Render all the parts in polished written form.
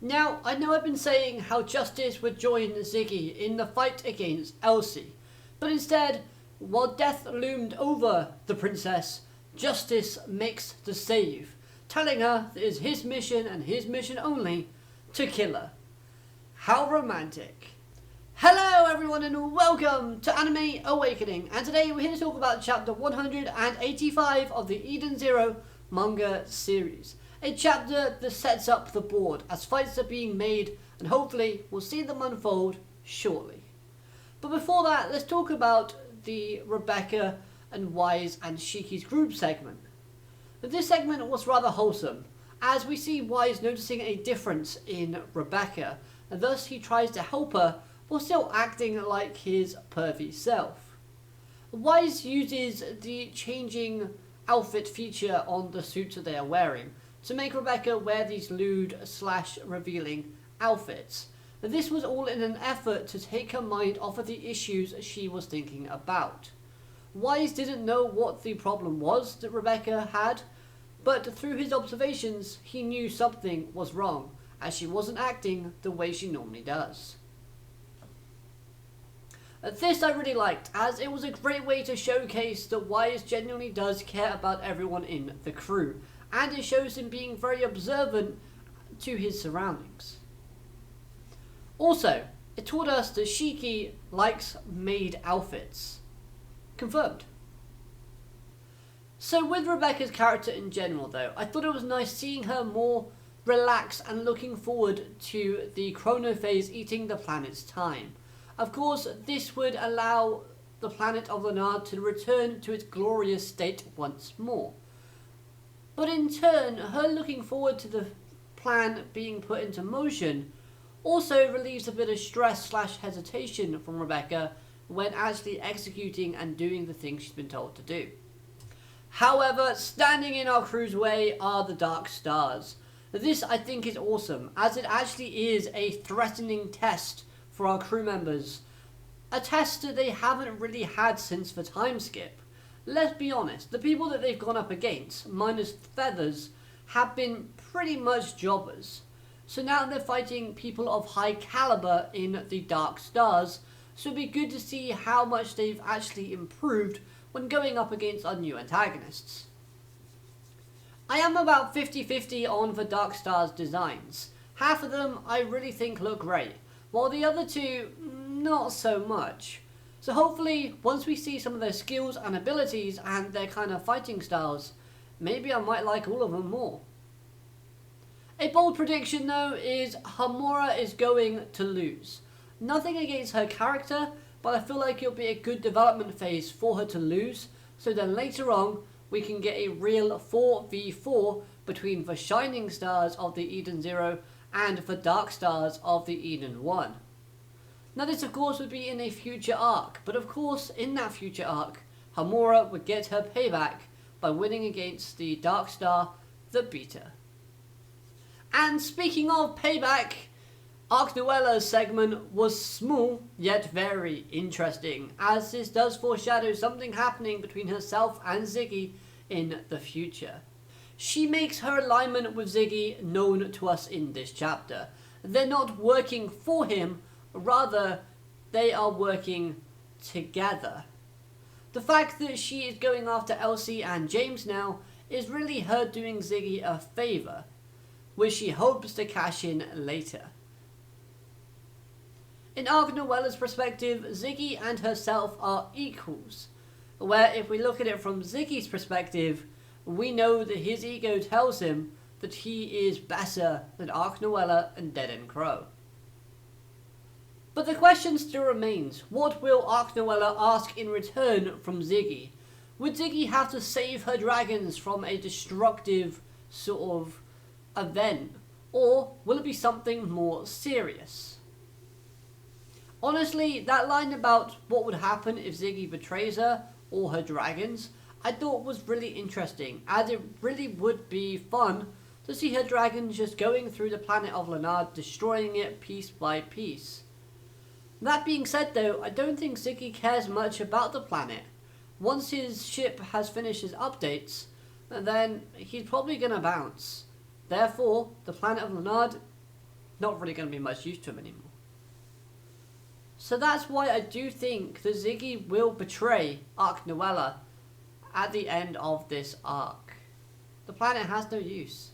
Now, I know I've been saying how Justice would join Ziggy in the fight against Elsie, but instead, while death loomed over the princess, Justice makes the save, telling her that it is his mission and his mission only to kill her. How romantic. Hello everyone and welcome to Anime Awakening, and today we're here to talk about chapter 185 of the Eden Zero manga series. A chapter that sets up the board as fights are being made, and hopefully we'll see them unfold shortly. But before that, let's talk about the Rebecca and Wise and Shiki's group segment. This segment was rather wholesome, as we see Wise noticing a difference in Rebecca, and thus he tries to help her while still acting like his pervy self. Wise uses the changing outfit feature on the suits that they are wearing to make Rebecca wear these lewd/revealing outfits. This was all in an effort to take her mind off of the issues she was thinking about. Wise didn't know what the problem was that Rebecca had, but through his observations he knew something was wrong, as she wasn't acting the way she normally does. This I really liked, as it was a great way to showcase that Wise genuinely does care about everyone in the crew, and it shows him being very observant to his surroundings. Also, it taught us that Shiki likes made outfits. Confirmed. So with Rebecca's character in general though, I thought it was nice seeing her more relaxed and looking forward to the chronophase eating the planet's time. Of course, this would allow the planet of Leonard to return to its glorious state once more. But in turn, her looking forward to the plan being put into motion also relieves a bit of stress/hesitation from Rebecca when actually executing and doing the things she's been told to do. However, standing in our crew's way are the Dark Stars. This I think is awesome, as it actually is a threatening test for our crew members. A test that they haven't really had since the time skip. Let's be honest, the people that they've gone up against, minus Feathers, have been pretty much jobbers. So now they're fighting people of high caliber in the Dark Stars, so it'd be good to see how much they've actually improved when going up against our new antagonists. I am about 50-50 on the Dark Stars designs. Half of them I really think look great, while the other two, not so much. So hopefully, once we see some of their skills and abilities and their kind of fighting styles, maybe I might like all of them more. A bold prediction though is Hamura is going to lose. Nothing against her character, but I feel like it'll be a good development phase for her to lose, so then later on we can get a real 4v4 between the Shining Stars of the Eden Zero and the Dark Stars of the Eden 1. Now this of course would be in a future arc, but of course in that future arc, Hamura would get her payback by winning against the Dark Star that beat her. And speaking of payback, Arc Noella's segment was small yet very interesting, as this does foreshadow something happening between herself and Ziggy in the future. She makes her alignment with Ziggy known to us in this chapter. They're not working for him, rather they are working together. The fact that she is going after Elsie and James now is really her doing Ziggy a favour, which she hopes to cash in later. In Arc Noella's perspective, Ziggy and herself are equals, where if we look at it from Ziggy's perspective, we know that his ego tells him that he is better than Arc Noella and Deadend Crow. But the question still remains, what will Arc Noella ask in return from Ziggy? Would Ziggy have to save her dragons from a destructive sort of event, or will it be something more serious? Honestly, that line about what would happen if Ziggy betrays her or her dragons, I thought was really interesting, as it really would be fun to see her dragons just going through the planet of Leonard, destroying it piece by piece. That being said though, I don't think Ziggy cares much about the planet. Once his ship has finished his updates, then he's probably gonna bounce. Therefore, the planet of Leonard not really going to be much use to him anymore. So that's why I do think that Ziggy will betray Arc Noella at the end of this arc. The planet has no use.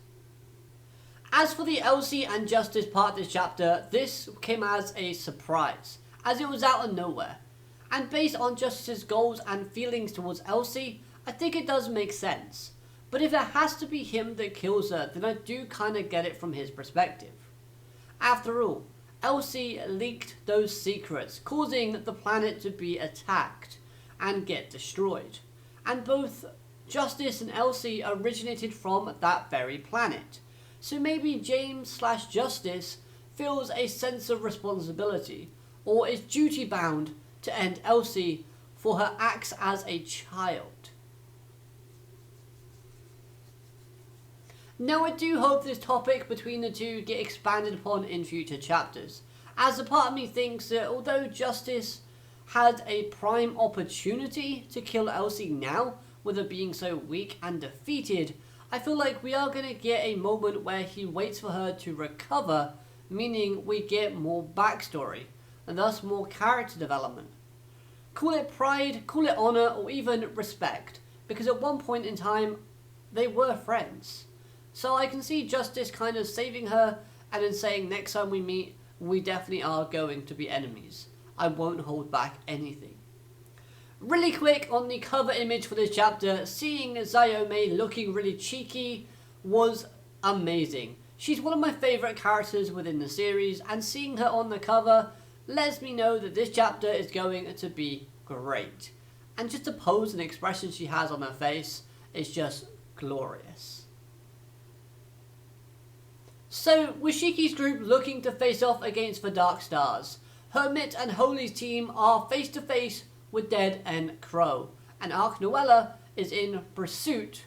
As for the Elsie and Justice part of this chapter, this came as a surprise, as it was out of nowhere. And based on Justice's goals and feelings towards Elsie, I think it does make sense. But if it has to be him that kills her, then I do kind of get it from his perspective. After all, Elsie leaked those secrets, causing the planet to be attacked and get destroyed. And both Justice and Elsie originated from that very planet. So maybe James/Justice feels a sense of responsibility, or is duty bound to end Elsie for her acts as a child. Now I do hope this topic between the two get expanded upon in future chapters, as a part of me thinks that although Justice had a prime opportunity to kill Elsie now, with her being so weak and defeated, I feel like we are going to get a moment where he waits for her to recover, meaning we get more backstory, and thus more character development. Call it pride, call it honour, or even respect, because at one point in time, they were friends. So I can see Justice kind of saving her, and then saying next time we meet, we definitely are going to be enemies. I won't hold back anything. Really quick on the cover image for this chapter, seeing Xiaomei looking really cheeky was amazing. She's one of my favourite characters within the series, and seeing her on the cover lets me know that this chapter is going to be great. And just the pose and expression she has on her face is just glorious. So, with Shiki's group looking to face off against the Dark Stars, Hermit and Holy's team are face to face with Deadend Crow, and Arc Noella is in pursuit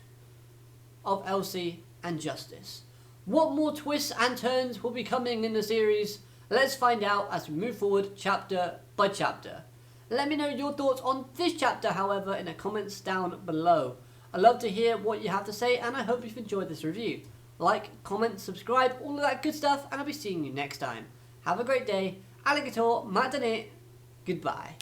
of Elsie and Justice. What more twists and turns will be coming in the series? Let's find out as we move forward chapter by chapter. Let me know your thoughts on this chapter, however, in the comments down below. I'd love to hear what you have to say, and I hope you've enjoyed this review. Like, comment, subscribe, all of that good stuff, and I'll be seeing you next time. Have a great day. Alligator, matane, goodbye.